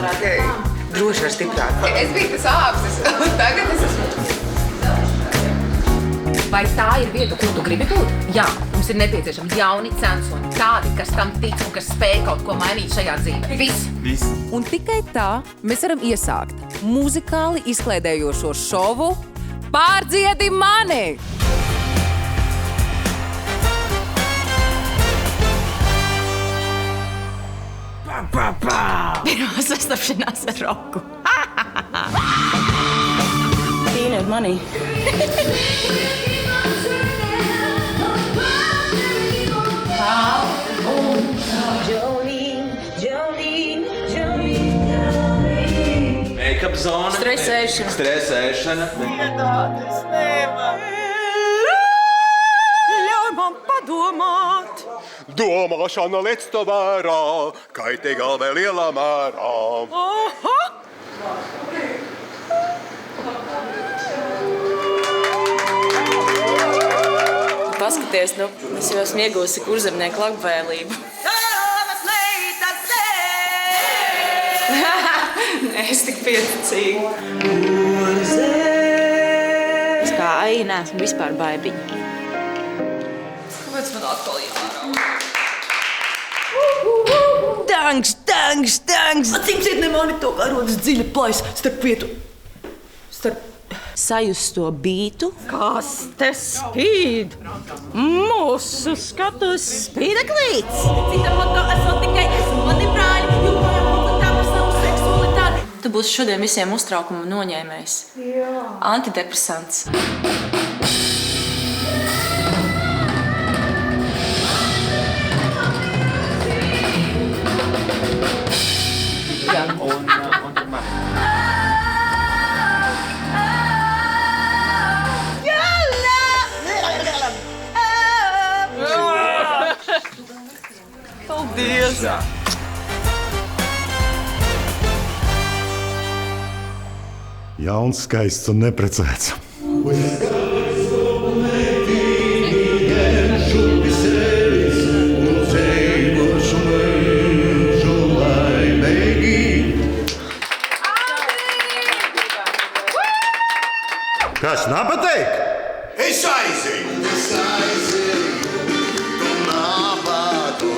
Okay. Droši var stiprāk. Es biju tas āpstis, un tagad es esmu. Vai tā ir vieta, kur tu gribi būt? Jā, mums ir nepieciešami jauni censoņi, tādi, kas tam tic un kas spēj kaut ko mainīt šajā dzīvē. Viss! Un tikai tā mēs varam iesākt muzikāli izklaidējošo šovu Pārdziedi mani! Pirmā sastapšanās ar roku. Peanut money. Make-up zona. Stresēšana. Ļauj man padomāt. Domāšana lec to vērā, kaitīgā vēl lielā mērā. Aha! Paskaties, es jau esmu iegūsi kurzemnieku labvēlību. Nē, es tik pieticīgu. Es kā Aija neesmu vispār baibiņa. Kāpēc man atkal jārauj? Tanks! Atcīmsiet ne mani to, kā rodas dziļa plaisa starp vietu. Sajusto bītu. Kas te spīd? Mūsu skatus spīdeklīts. Cita moto esot tikai es un mani brāļi, joprojām tā par savu seksualitāti. Tu būsi šodien visiem uztraukumu noņēmējs. Jā. Antidepresants. Paldies! Jauns, skaists un neprecēts. Kas nepateik? Es aizēju! Tu nabadu!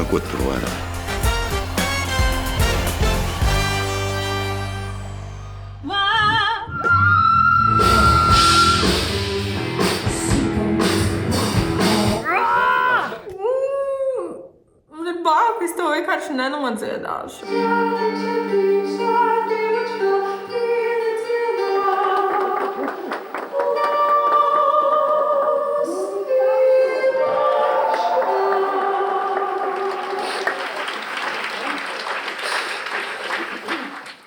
Ko tur vairāk? Man ir bail, ka es to vienkārši nenodziedāšu.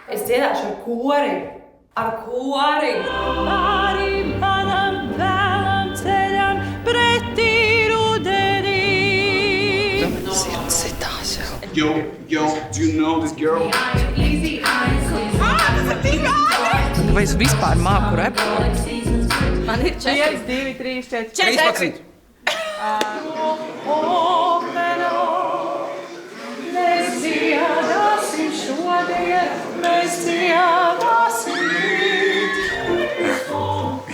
Es dziedāšu ar kori. Ar kori. Pāri manam vēlam ceļam pretī rudenī. Sirds sitās jau. Yo, do you know this girl? Vai es vispār māku repot? Man ir 4, 2, 3, 4, 13. Mēs dziedāsim šodien, mēs dziedāsim rīt.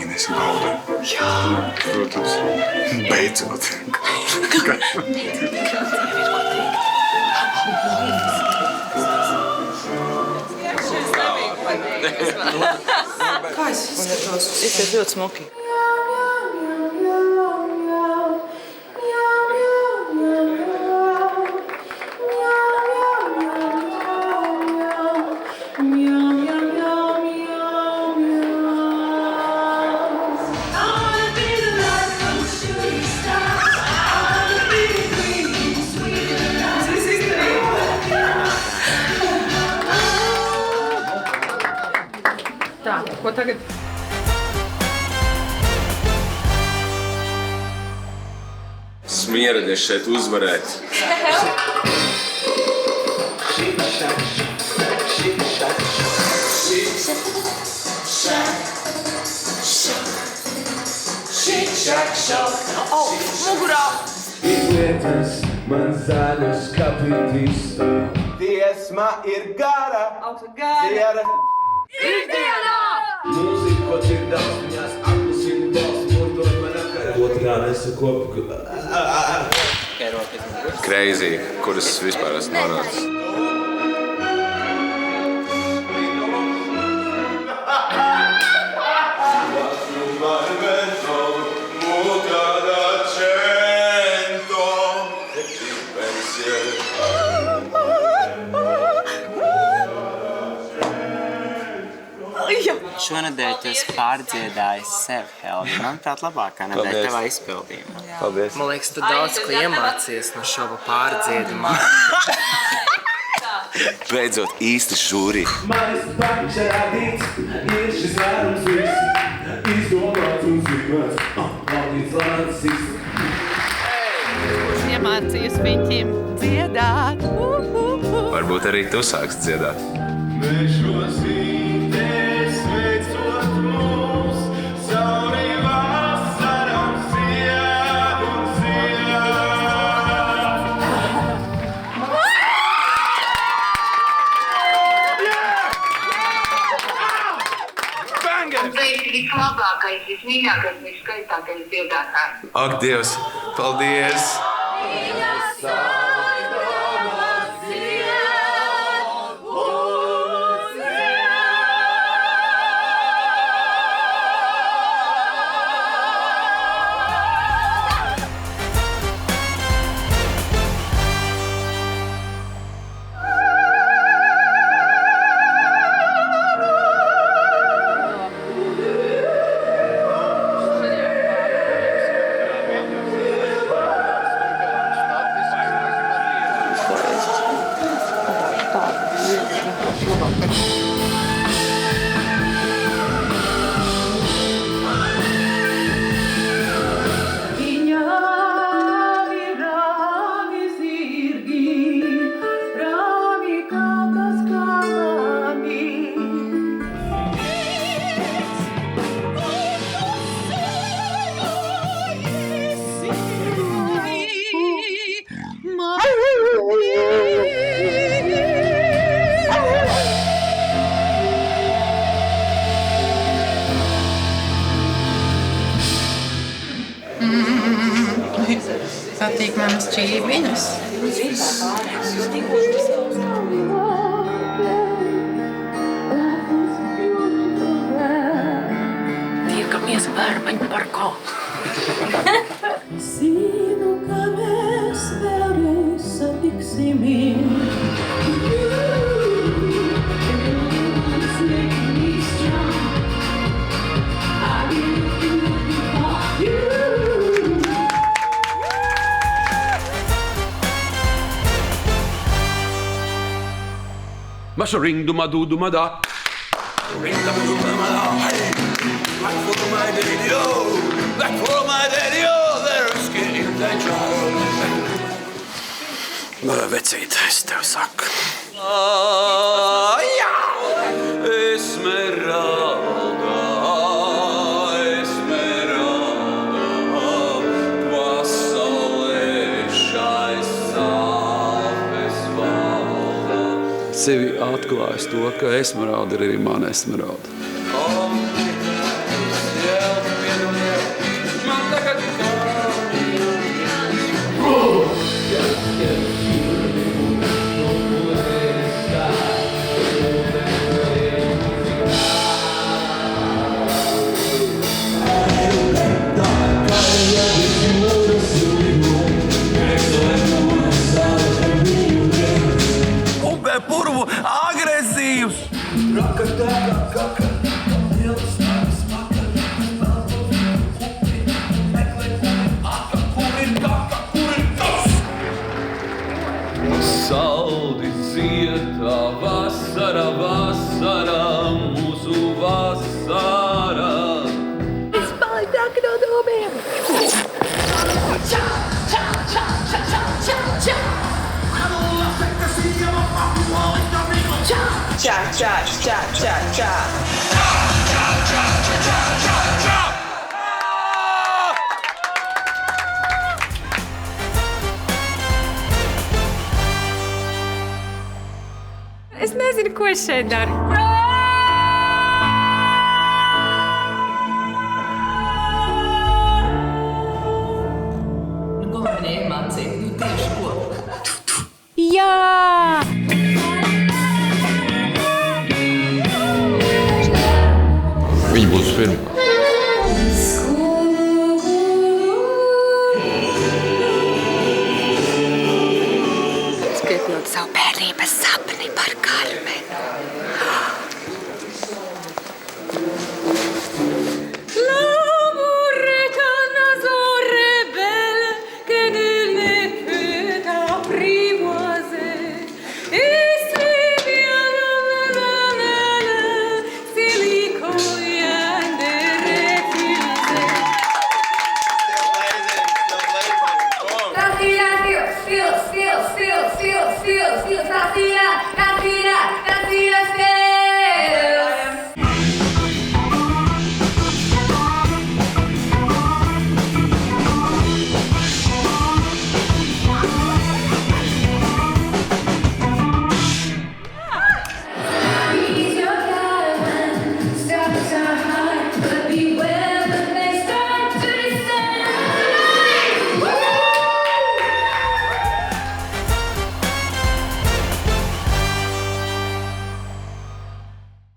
Ines Gauda. Jā. Protams. Beidzot. Kā es izskatos? Izskatās ļoti smuki. Tā, ko tagad? Smieradies šeit uzvarēt. Mugurā! Izlietas man zaļus kapītis. Tiesma ir gara. Dziera. Ikdienā! Mūzika, ko dzirdās viņās aklusim balss, murtot man akarā. Otrā nesakopu. Crazy, kuras vispār esmu norādījis. Šonadēļ tu esi pārdziedājis sev, Helga. Manuprāt, labākā nedēļa tavā izpildījumā. Paldies. Man liekas, tu daudz ko iemācies no šova pārdziedumā. Beidzot īsti žūri. Manis paņš rādīts, ir šis vērums viss. Izdomāts un zikmēts, valdīts lācis. Iemācījos viņiem dziedāt. Varbūt arī tu sāks dziedāt. Vēršos vītēs, veicot mūs, cauri vasaram zied un zied. Vislabākais, vismīļākais, viskaistākais dziedātājs. Ak, Dievs, paldies! Patīk manas čīviņas. Tiekamies Vērmaņu parkā. Zinu, ka mēs vēlreiz satiksimies. Masha ring duma do duma da. Ring duma duma da. Back for my daddy, oh. Back for my daddy, oh. There's skin in the jar. Vecīt, es tev saku. Jā! Esmeralda, Esmeralda, pasaulē šai sāpes valda. Sevi atklājis to, ka Esmeralda ir arī mana Esmeralda. Purvu agresīvs! Saldi cietā vasara, vasara, mūsu vasara. čā, čā, čā, čā, čā. Es nezinu, ko es šeit daru. Ko man iemācīt? Tieši ko? Jā! Viņa būs pirmā. Piepildu savu bērnības sapni par Karmenu.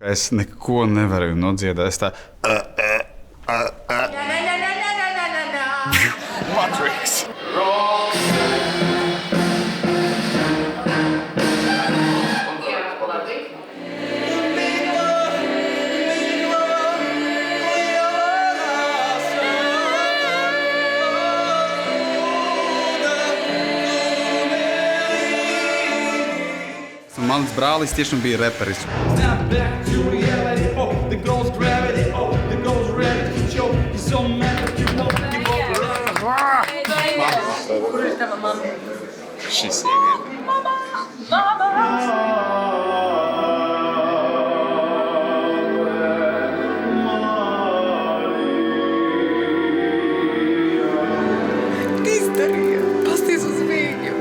Es neko nevaru nodziedāt. Es tā... Matrix! Mans brālis tiešām bija reperis. Kur ir tava mamma? Šis ir. Izdarīja. Pasties uz viņu.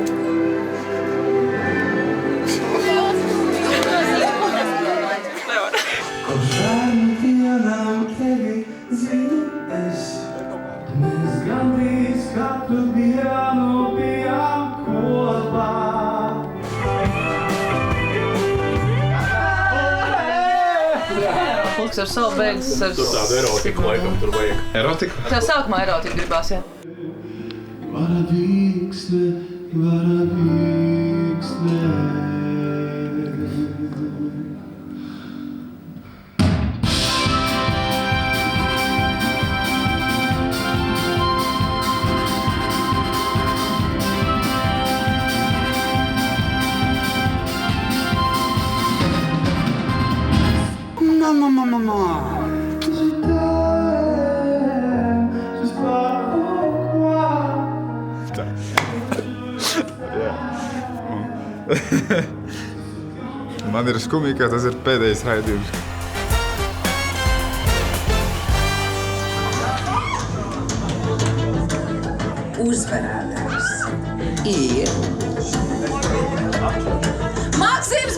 Pulks ar savu beidzas ar... Tur tādu erotiku laikam tur vajag. Erotiku? Tā sākumā erotika gribās, jā. Varavīksne, varavīksne. Man ir skumīgi, ka tas ir pēdējais raidījums. Uzvarētājs ir Maksims!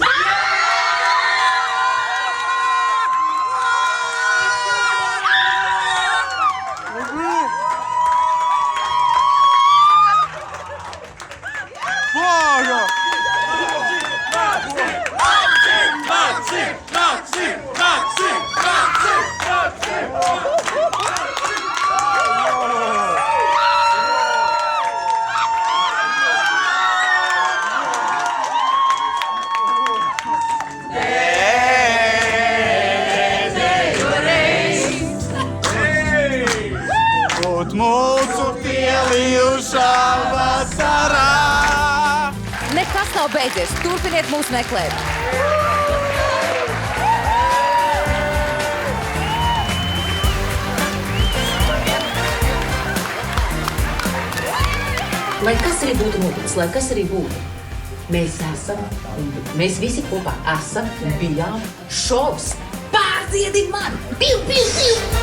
Nekas nav beidzies. Turpiniet mūs meklēt. Lai kas arī būtu noticis, lai kas arī būtu, Mēs visi kopā esam un bijām šovs. Pārdziedi man! Piu, piu, piu!